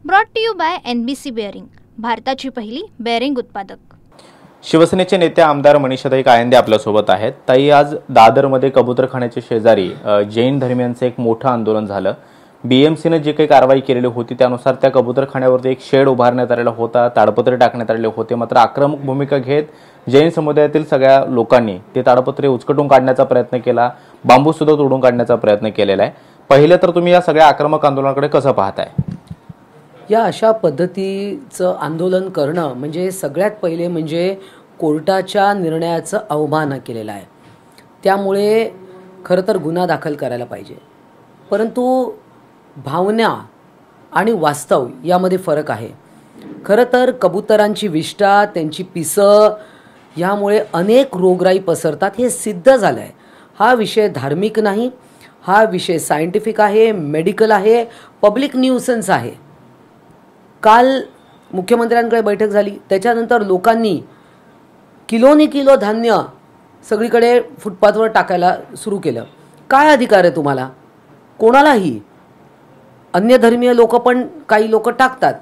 Brought to you by NBC bearing, भारताची पहिली bearing उत्पादक। शिवसेनेचे नेते आमदार मनीषाताई कायंदे आपल्यासोबत आहेत। ताई, आज दादरमध्ये कबूतरखान्याच्या शेजारी जैन धर्मियांचं एक मोठं आंदोलन झालं। BMCने जे काही कारवाई केलेली होती त्यानुसार त्या कबूतरखान्यावरती एक शेड उभारण्यात आलेला होता, ताडपत्रे टाकण्यात आलेले होते। मात्र आक्रमक भूमिका घेत जैन समुदायातील सगळ्या लोकांनी ते ताडपत्रे उचकटून काढण्याचा प्रयत्न केला, बांबू सुद्धा तोडून काढण्याचा प्रयत्न केलेला आहे। पहिले तर तुम्ही या सगळ्या आक्रमक आंदोलनाकडे कसं पाहताय? या अशा पद्धतीचं आंदोलन करणं म्हणजे सगळ्यात पहिले म्हणजे कोर्टाच्या निर्णयाचं अवमान केलेलं आहे। त्यामुळे खरं तर गुन्हा दाखल करायला पाहिजे, परंतु भावना आणि वास्तव यामध्ये फरक आहे। खरं तर कबुतरांची विष्ठा, त्यांची पिसं यामुळे अनेक रोगराई पसरतात, हे सिद्ध झालं आहे। हा विषय धार्मिक नाही, हा विषय सायंटिफिक आहे, मेडिकल आहे, पब्लिक न्यूसन्स आहे। काल मुख्यमंत्र्यांकडे बैठक झाली, त्याच्यानंतर लोकांनी किलोनी किलो धान्य सगळीकडे फुटपाथवर टाकायला सुरू केलं। काय अधिकार आहे तुम्हाला? कोणालाही अन्य धर्मीय लोक पण काही लोक टाकतात,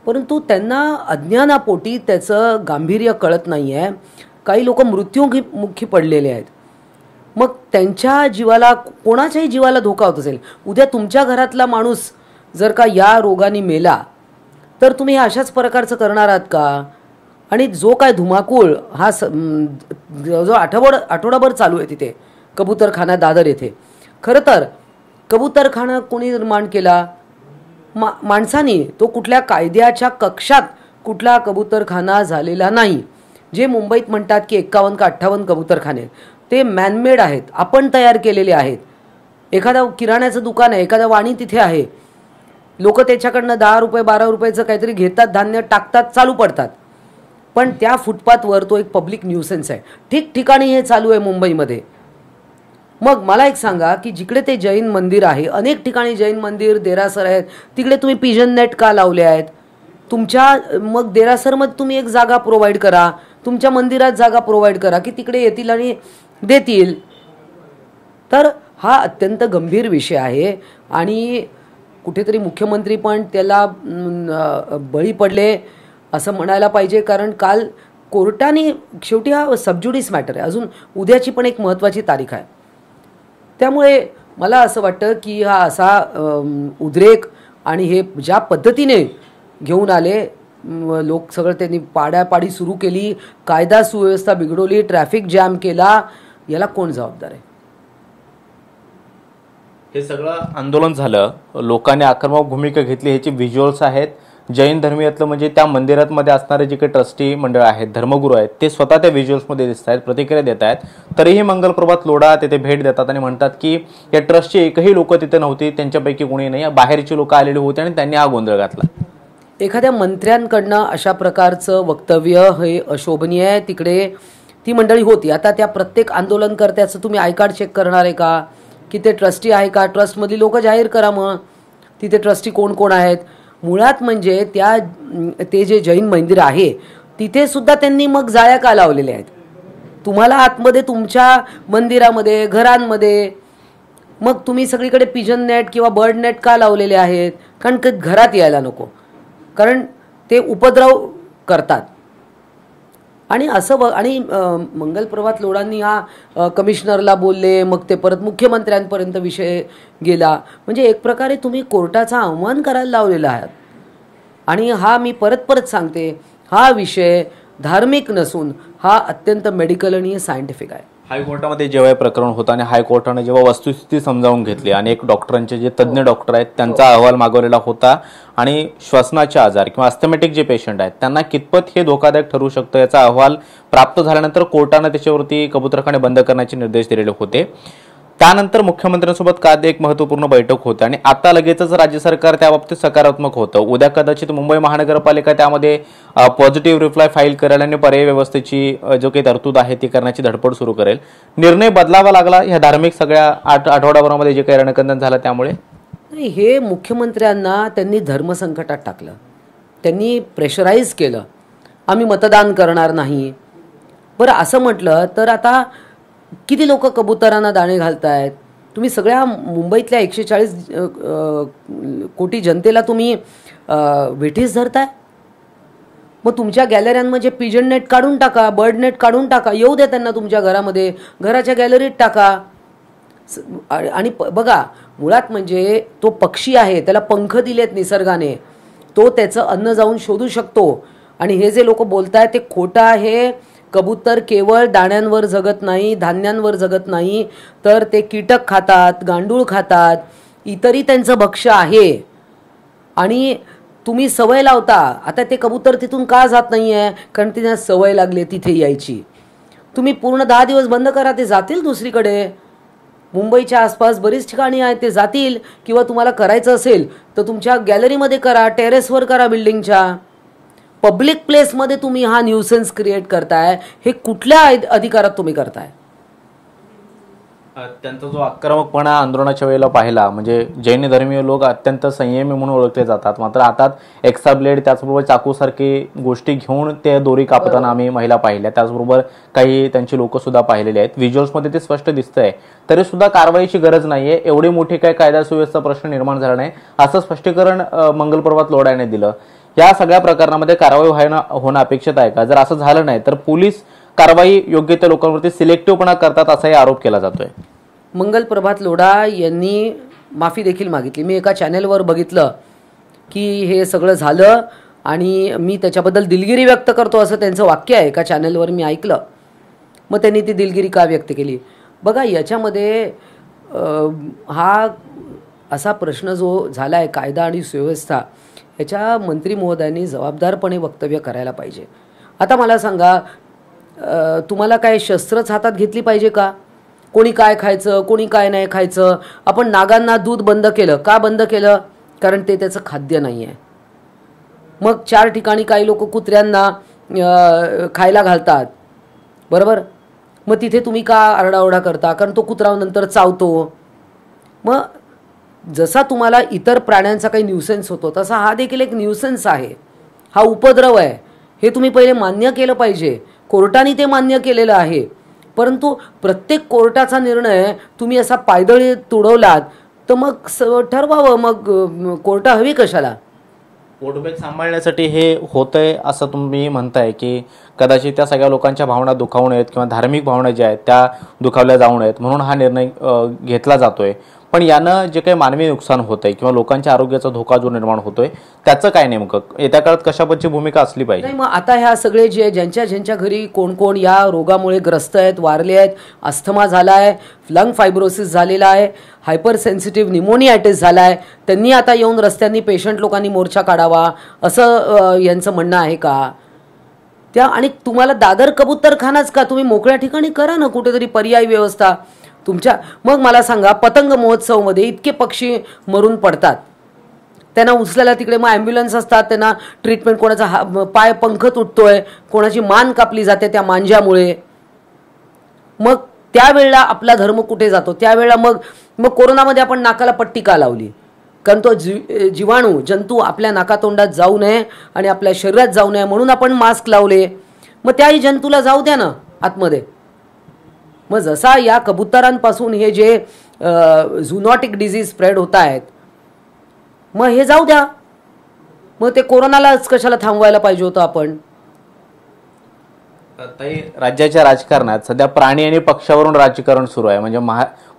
परंतु त्यांना अज्ञानापोटी त्याचं गांभीर्य कळत नाही आहे। काही लोक मृत्युमुखी पडलेले आहेत। मग त्यांच्या जीवाला, कोणाच्याही जीवाला धोका होत असेल, उद्या तुमच्या घरातला माणूस जर का या रोगाने मेला तर तुम्ही अशाच प्रकारचं करणार आहात का? आणि जो काय धुमाकूळ हा जो आठवडाभर चालू आहे तिथे कबूतरखाना दादर येथे, खरं तर कबूतरखाना कोणी निर्माण केला? माणसानी। तो कुठल्या कायद्याच्या कक्षात कुठला कबूतरखाना झालेला नाही। जे मुंबईत म्हणतात की 51 का 58 कबूतरखाने, ते मॅनमेड आहेत, आपण तयार केलेले आहेत। एखादा किराण्याचं दुकान आहे, एखादा वाणी तिथे आहे, लोक त्याच्याकडनं 10 रुपये 12 रुपयाचं काहीतरी घेतात, धान्य टाकतात, चालू पडतात। पण त्या फुटपाथवर तो एक पब्लिक न्यूसन्स आहे। ठिकठिकाणी हे चालू आहे मुंबईमध्ये। मग मला एक सांगा की जिकडे ते जैन मंदिर आहे, अनेक ठिकाणी जैन मंदिर, देरासर आहेत, तिकडे तुम्ही पिजन नेट का लावले आहेत? तुमच्या मग देरासरमध्ये तुम्ही एक जागा प्रोव्हाइड करा, तुमच्या मंदिरात जागा प्रोव्हाइड करा की तिकडे येतील आणि देतील। तर हा अत्यंत गंभीर विषय आहे आणि कुठेतरी मुख्यमंत्री पण त्याला बळी पडले असं म्हणायला पाहिजे, कारण काल कोर्टाने, शेवटी हा सबज्युडिस मॅटर आहे, अजून उद्याची पण एक महत्त्वाची तारीख आहे। त्यामुळे मला असं वाटतं की हा असा उद्रेक आणि हे ज्या पद्धतीने घेऊन आले लोक, सगळं त्यांनी पाड्यापाडी सुरू केली, कायदा सुव्यवस्था बिघडवली, ट्रॅफिक जॅम केला, याला कोण जबाबदार आहे? हे सगळं आंदोलन झालं, लोकांनी आक्रमक भूमिका घेतली, ह्याची व्हिज्युअल्स आहेत। जैन धर्मीयातलं म्हणजे त्या मंदिरातमध्ये असणारे जे काही ट्रस्टी मंडळ आहेत, धर्मगुरू आहेत, ते स्वतः त्या व्हिज्युअल्समध्ये दिसत आहेत, प्रतिक्रिया देत आहेत। तरीही मंगलप्रभात लोढा तिथे भेट देतात आणि म्हणतात की या ट्रस्टची एकही लोक तिथे नव्हती, त्यांच्यापैकी कोणी नाही, बाहेरची लोक आलेली होती आणि त्यांनी हा गोंधळ घातला। एखाद्या मंत्र्यांकडनं अशा प्रकारचं वक्तव्य हे अशोभनीय आहे। तिकडे ती मंडळी होती। आता त्या प्रत्येक आंदोलनकर्त्याचं तुम्ही आय कार्ड चेक करणार आहे का? की ते ट्रस्टी आहे का? ट्रस्टमधली लोक जाहीर करा मग तिथे ट्रस्टी कोण कोण आहेत। मुळात म्हणजे ते जे जैन मंदिर आहे तिथे सुद्धा त्यांनी मग जाळ्या का लावलेल्या आहेत? तुम्हाला आतमध्ये तुमच्या मंदिरामध्ये, घरांमध्ये मग तुम्ही सगळीकडे पिजन नेट किंवा बर्ड नेट का लावलेले आहेत? कारण घरात यायला नको, कारण ते उपद्रव करतात। आणि असं आणि मंगलप्रभात लोढांनी हा कमिशनरला बोलले, मग ते परत मुख्यमंत्र्यांपर्यंत विषय गेला। म्हणजे एक प्रकारे तुम्ही कोर्टाचा अवमान करायला लावलेला आहात। आणि हा मी परत सांगते, हा विषय धार्मिक नसून हा अत्यंत मेडिकल आणि सायंटिफिक आहे। हायकोर्टामध्ये जेव्हा हे प्रकरण होतं आणि हायकोर्टाने जेव्हा वस्तुस्थिती समजावून घेतली, अनेक डॉक्टरांचे जे तज्ज्ञ डॉक्टर आहेत त्यांचा अहवाल मागवलेला होता आणि श्वसनाचे आजार किंवा अस्थमॅटिक जे पेशंट आहेत त्यांना कितपत हे धोकादायक ठरू शकतं याचा अहवाल प्राप्त झाल्यानंतर कोर्टाने त्याच्यावरती कबूतरखाने बंद करण्याचे निर्देश दिलेले होते। त्यानंतर मुख्यमंत्र्यांसोबत काल एक महत्त्वपूर्ण बैठक होती आणि आता लगेचच राज्य सरकार त्याबाबतीत सकारात्मक होतं। उद्या कदाचित मुंबई महानगरपालिका त्यामध्ये पॉझिटिव्ह रिप्लाय फाईल करेल आणि पर्यायी व्यवस्थेची जो काही तरतूद आहे ती करण्याची धडपड सुरू करेल। निर्णय बदलावा लागला ह्या धार्मिक सगळ्या आठवडाभरामध्ये जे काही रणकंदन झालं त्यामुळे? नाही, हे मुख्यमंत्र्यांना त्यांनी धर्मसंकटात टाकलं, त्यांनी प्रेशराईज केलं, आम्ही मतदान करणार नाही। बरं, असं म्हटलं तर आता किती लोक कबुतरांना दाणे घालतायत? तुम्ही सगळ्या मुंबईतल्या 140 कोटी जनतेला तुम्ही वेठीस धरताय? मग तुमच्या गॅलऱ्यांमध्ये पिजन नेट काढून टाका, बर्ड नेट काढून टाका, येऊ द्या त्यांना तुमच्या घरामध्ये, घराच्या गॅलरीत टाका. आणि बघा, मुळात म्हणजे तो पक्षी आहे, त्याला पंख दिलेत निसर्गाने, तो त्याचं अन्न जाऊन शोधू शकतो. आणि हे जे लोक बोलतायत ते खोटं आहे. कबूतर केवळ दाण्यांवर जगत नाही, धान्यांवर जगत नाही, तर ते कीटक खातात, गांडूळ खातात, इतरही त्यांचं भक्ष्य आहे. आणि तुम्ही सवय लावता. आता ते कबूतर तिथून का जात नाही आहे? कारण त्यांना सवय लागली तिथे यायची. तुम्ही पूर्ण 10 दिवस बंद करा, ते जातील दुसरीकडे. मुंबईच्या आसपास बरीच ठिकाणी आहेत, ते जातील. किंवा तुम्हाला करायचं असेल तर तुमच्या गॅलरीमध्ये करा, टेरेसवर करा, बिल्डिंगच्या. पब्लिक प्लेसमध्ये तुम्ही हा न्यूसेन्स क्रिएट करताय, हे कुठल्या अधिकारात तुम्ही करताय? त्यांचा जो आक्रमकपणा आंदोलनाच्या वेळेला पाहिला, म्हणजे जैन धर्मीय लोक अत्यंत संयमी म्हणून ओळखले जातात, मात्र आता एक्सा ब्लेड त्याचबरोबर चाकूसारखी गोष्टी घेऊन ते दोरी कापताना आम्ही महिला पाहिल्या, त्याचबरोबर काही त्यांची लोक सुद्धा पाहिलेली आहेत. व्हिज्युअल्समध्ये ते स्पष्ट दिसतंय. तरी सुद्धा कारवाईची गरज नाहीये, एवढी मोठी काय कायदा सुव्यवस्था प्रश्न निर्माण झाला नाही, असं स्पष्टीकरण मंगलप्रभात लोढा यांनी दिलं. या सगळ्या प्रकरणामध्ये कारवाई होणं अपेक्षित आहे का? जर असं झालं नाही तर पोलीस कारवाई योग्य त्या लोकांवरती सिलेक्टिव्हपणा करतात असाही आरोप केला जातोय. मंगल प्रभात लोढा यांनी माफी देखील मागितली. मी एका चॅनेलवर बघितलं की हे सगळं झालं आणि मी त्याच्याबद्दल दिलगिरी व्यक्त करतो असं त्यांचं वाक्य आहे. एका चॅनेलवर मी ऐकलं. मग त्यांनी ती दिलगिरी का व्यक्त केली? बघा, याच्यामध्ये हा असा प्रश्न जो झाला आहे कायदा आणि सुव्यवस्था, याच्या मंत्री महोदयांनी जबाबदारपणे वक्तव्य करायला पाहिजे. आता मला सांगा, तुम्हाला काय शस्त्रच हातात घेतली पाहिजे का? कोणी काय खायचं, कोणी काय नाही खायचं? आपण नागांना दूध बंद केलं. का बंद केलं? कारण ते त्याचं खाद्य नाही आहे. मग 4 ठिकाणी काही लोक कुत्र्यांना खायला घालतात, बरोबर? मग तिथे तुम्ही का आरडाओरडा करता? कारण तो कुत्रा नंतर चावतो. मग जसा तुम्हाला इतर प्राण्यांचा काही न्यूसेन्स होतो, तसा हा देखील एक न्यूसेन्स आहे, हा उपद्रव आहे. हे तुम्ही पहिले मान्य केलं पाहिजे. कोर्टाने ते मान्य केलेलं आहे. परंतु प्रत्येक कोर्टाचा निर्णय तुम्ही असा पायदळी तुडवलात तर मग ठरवावं, मग कोर्ट हवी कशाला? पोटबॅग सांभाळण्यासाठी हे होतंय असं तुम्ही म्हणताय की कदाचित त्या सगळ्या लोकांच्या भावना दुखावू नयेत किंवा धार्मिक भावना ज्या आहेत त्या दुखावल्या जाऊ नयेत म्हणून हा निर्णय घेतला जातोय. पण यानं जे काही मानवी नुकसान होतंय किंवा लोकांच्या आरोग्याचा धोका जो निर्माण होतोय त्याचं काय नेमकं येत्या काळात कशापरची भूमिका असली पाहिजे? नाही, मग आता ह्या सगळे जे ज्यांच्या घरी कोण कोण या रोगामुळे ग्रस्त आहेत, वारले आहेत, अस्थमा झाला आहे, लंग फायब्रोसिस झालेला आहे, हायपर सेन्सिटिव्ह निमोनियाटिस झाला आहे, त्यांनी आता येऊन रस्त्यांनी पेशंट लोकांनी मोर्चा काढावा असं यांचं म्हणणं आहे का? आणि तुम्हाला दादर कबूतरखानाच का? तुम्ही मोकळ्या ठिकाणी करा ना कुठेतरी पर्यायी व्यवस्था तुमच्या. मग मला सांगा, पतंग महोत्सवमध्ये इतके पक्षी मरून पडतात, त्यांना उचलायला तिकडे मग ॲम्ब्युलन्स असतात, त्यांना ट्रीटमेंट, कोणाचा पाय पंख तुटतोय, कोणाची मान कापली जाते त्या मांज्यामुळे. मग त्यावेळेला आपला धर्म कुठे जातो? त्यावेळेला मग कोरोनामध्ये आपण नाकाला पट्टी का लावली? कारण तो जीवाणू जंतू आपल्या नाकातोंडात जाऊ नये आणि आपल्या शरीरात जाऊ नये म्हणून आपण मास्क लावले. मग त्याही जंतूला जाऊ द्या ना आतमध्ये. मग जसा या कबुतरांपासून हे जे झुनॉटिक डिझीज स्प्रेड होत आहेत, मग हे जाऊ द्या. मग ते कोरोनालाच कशाला थांबवायला पाहिजे होतं आपण? राज्याच्या राजकारणात सध्या प्राणी आणि पक्षावरून राजकारण सुरू आहे. म्हणजे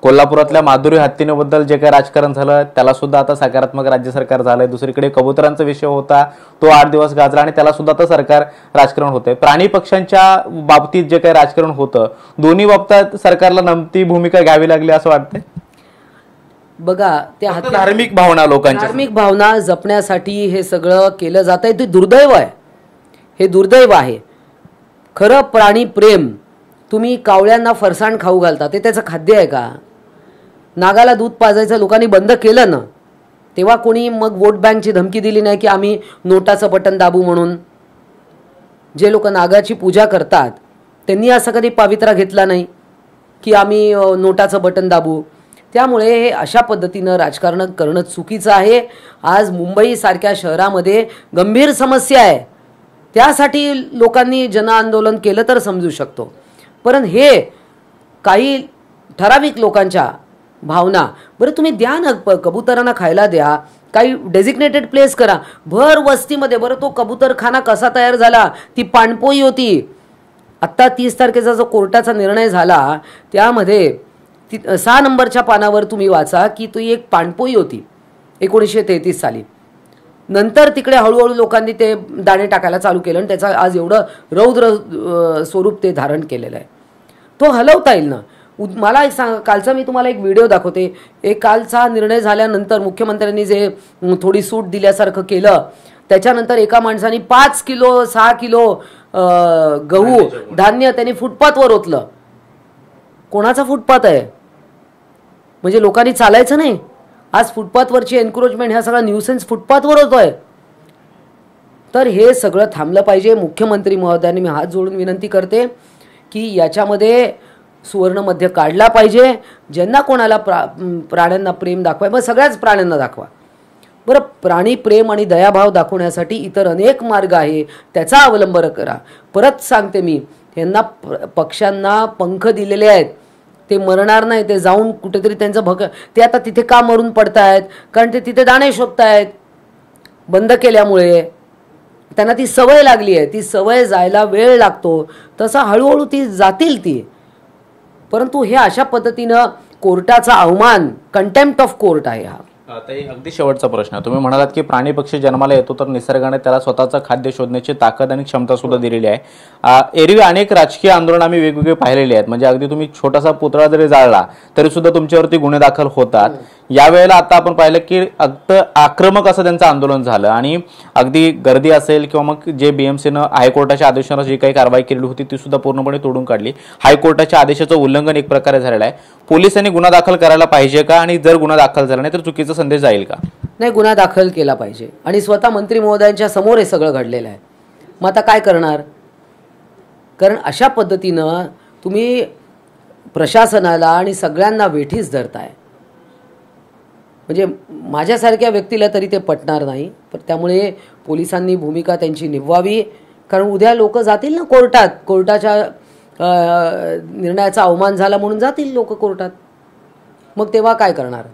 कोल्हापुरातल्या माधुरी हत्तीनेबद्दल जे काही राजकारण झालं त्याला सुद्धा आता सकारात्मक राज्य सरकार झालंय. दुसरीकडे कबुतरांचा विषय होता तो 8 दिवस गाजला आणि त्याला सुद्धा आता सरकार राजकारण होतंय. प्राणी पक्ष्यांच्या बाबतीत जे काही राजकारण होतं, दोन्ही बाबतीत सरकारला नमती भूमिका घ्यावी लागली असं वाटतंय. बघा, त्या धार्मिक भावना, लोकांच्या धार्मिक भावना जपण्यासाठी हे सगळं केलं जात आहे. ते दुर्दैव आहे, हे दुर्दैव आहे. खरं प्राणी प्रेम, तुम्ही कावळ्यांना फरसाण खाऊ घालता, ते त्याचं खाद्य आहे का? नागाला दूध पाजायचं लोकांनी बंद केलं ना, तेव्हा कोणी मग वोट बँकची धमकी दिली नाही की आम्ही नोटाचं बटन दाबू म्हणून. जे लोक नागाची पूजा करतात त्यांनी असं कधी पावित्रा घेतला नाही की आम्ही नोटाचं बटन दाबू. त्यामुळे हे अशा पद्धतीनं राजकारण करणं चुकीचं आहे. आज मुंबईसारख्या शहरामध्ये गंभीर समस्या आहे, त्यासाठी लोकांनी जनआंदोलन केलं तर समजू शकतो. पण हे काही ठराविक लोकांच्या भावना, बरं तुम्ही द्या ना, कबुतरांना खायला द्या, काही डेझिग्नेटेड प्लेस करा. भर वस्तीमध्ये. बरं तो कबूतरखाना कसा तयार झाला? ती पाणपोई होती. आत्ता 30 तारखेचा जो कोर्टाचा निर्णय झाला त्यामध्ये 6 नंबरच्या पानावर तुम्ही वाचा की ती एक पाणपोई होती 1933 साली. नंतर तिकडे हळूहळू लोकांनी ते दाणे टाकायला चालू केलं आणि त्याचा आज एवढं रौद्र स्वरूप ते धारण केलेलं आहे. तो हलवता येईल ना. मला एक सांग, कालचा मी तुम्हाला एक व्हिडिओ दाखवते. एक कालचा निर्णय झाल्यानंतर मुख्यमंत्र्यांनी जे थोडी सूट दिल्यासारखं केलं त्याच्यानंतर एका माणसाने 5 किलो 6 किलो गहू धान्य त्यांनी फुटपाथवर ओतलं. कोणाचा फुटपाथ आहे? म्हणजे लोकांनी चालायचं नाही. आज फुटपाथवरची एन्क्रोचमेंट ह्या सगळा न्यूसेन्स फुटपाथवर होतोय. तर हे सगळं थांबलं पाहिजे. मुख्यमंत्री महोदयांनी मी हात जोडून विनंती करते की याच्यामध्ये सुवर्णमध्य काढला पाहिजे. ज्यांना कोणाला प्राण्यांना प्रेम दाखवाय मग सगळ्याच प्राण्यांना दाखवा. बरं, प्राणी प्रेम आणि दयाभाव दाखवण्यासाठी इतर अनेक मार्ग आहे, त्याचा अवलंब करा. परत सांगते मी, यांना पक्ष्यांना पंख दिलेले आहेत. ते मरणार नाही. ते जाऊन कुठेतरी त्यांचं ते आता तिथे का मरून पडतायत? कारण ते तिथे दाणे शोधतायत. बंद केल्यामुळे त्यांना ती सवय लागली आहे. ती सवय जायला वेळ लागतो. तसं हळूहळू ती जातील ती. परंतु हे अशा पद्धतीनं कोर्टाचा अवमान, कंटेम्प्ट ऑफ कोर्ट आहे हा. अगदी शेवटचा प्रश्न. तुम्ही म्हणालात की प्राणी पक्षी जन्माला येतो तर निसर्गाने त्याला स्वतःचं खाद्य शोधण्याची ताकद आणि क्षमता सुद्धा दिलेली आहे. एरवी अनेक राजकीय आंदोलन आम्ही वेगवेगळे पाहिलेले आहेत. म्हणजे अगदी तुम्ही छोटासा पुतळा जरी जाळला तरी सुद्धा तुमच्यावरती गुन्हे दाखल होतात. यावेळेला आता आपण पाहिलं की अगदी आक्रमक असं त्यांचं आंदोलन झालं आणि अगदी गर्दी असेल किंवा मग जे बीएमसीनं हायकोर्टाच्या आदेशानं जी काही कारवाई केली होती ती सुद्धा पूर्णपणे तोडून काढली. हायकोर्टाच्या आदेशाचं उल्लंघन एक प्रकारे झालेलं आहे. पोलिसांनी गुन्हा दाखल करायला पाहिजे का? आणि जर गुन्हा दाखल झाला नाही तर चुकीचा संदेश जाईल का? नाही, गुन्हा दाखल केला पाहिजे. आणि स्वतः मंत्री महोदयांच्या समोर हे सगळं घडलेलं आहे. मग आता काय करणार? कारण अशा पद्धतीनं तुम्ही प्रशासनाला आणि सगळ्यांना वेठीस धरताय. म्हणजे माझ्यासारख्या व्यक्तीला तरी ते पटणार नाही. पण त्यामुळे पोलिसांनी भूमिका त्यांची निभवावी. कारण उद्या लोक जातील ना कोर्टात. कोर्टाच्या निर्णयाचा अवमान झाला म्हणून जातील लोक कोर्टात. मग तेव्हा काय करणार?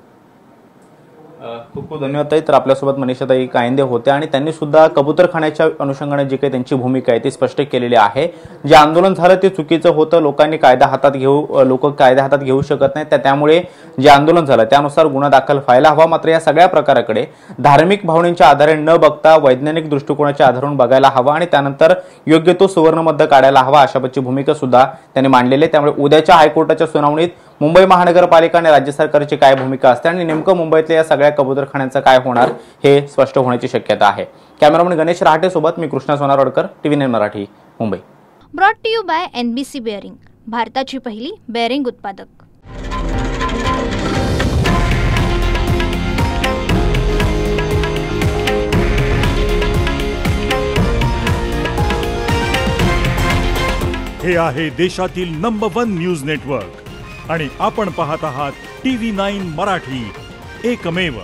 खूप खूप धन्यवाद ताई. तर आपल्यासोबत मनीषाताई कायंदे होत्या आणि त्यांनी सुद्धा कबूतरखान्याच्या अनुषंगाने जी काही त्यांची भूमिका आहे ती स्पष्ट केलेली आहे. जे आंदोलन झालं ते चुकीचं होतं. लोक कायदा हातात घेऊ शकत नाहीत. त्यामुळे जे आंदोलन झालं त्यानुसार गुन्हा दाखल व्हायला हवा. मात्र या सगळ्या प्रकाराकडे धार्मिक भावनेच्या आधारे न बघता वैज्ञानिक दृष्टिकोनाच्या आधारावरून बघायला हवा आणि त्यानंतर योग्य तो सुवर्णमध्य काढायला हवा अशाची भूमिका सुद्धा त्यांनी मांडलेली आहे. त्यामुळे उद्याच्या हायकोर्टाच्या सुनावणीत मुंबई महानगरपालिका आणि राज्य सरकारची काय भूमिका असते आणि नेमकं मुंबईतल्या या सगळ्या कबूतरखान्यांचं काय होणार हे स्पष्ट होण्याची शक्यता आहे. कॅमेरामन गणेश रहाटे सोबत मी Krishna Sonarwadkar, TV9 Marathi, Mumbai. Brought to you by NBC bearing, भारताची पहिली बेअरिंग उत्पादक. हे आहे देशातील नंबर 1 न्यूज नेटवर्क आणि आपण पाहत आहात TV9 मराठी, एकमेव.